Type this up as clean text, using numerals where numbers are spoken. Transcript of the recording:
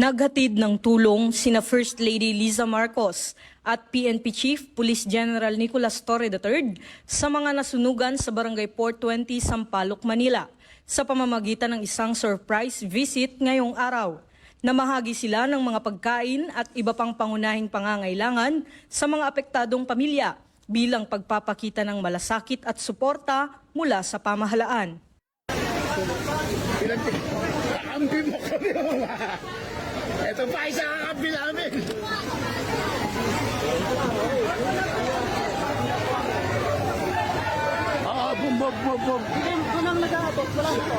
Naghatid ng tulong sina First Lady Liza Marcos at PNP Chief Police General Nicolas Torre III sa mga nasunugan sa Barangay 420 Sampaloc, Manila sa pamamagitan ng isang surprise visit ngayong araw. Namahagi sila ng mga pagkain at iba pang pangunahing pangangailangan sa mga apektadong pamilya bilang pagpapakita ng malasakit at suporta mula sa pamahalaan. Kakampi mo kami mga. Ito pa isa kakampi namin. Bum. Walang nag-aabot, walang ito.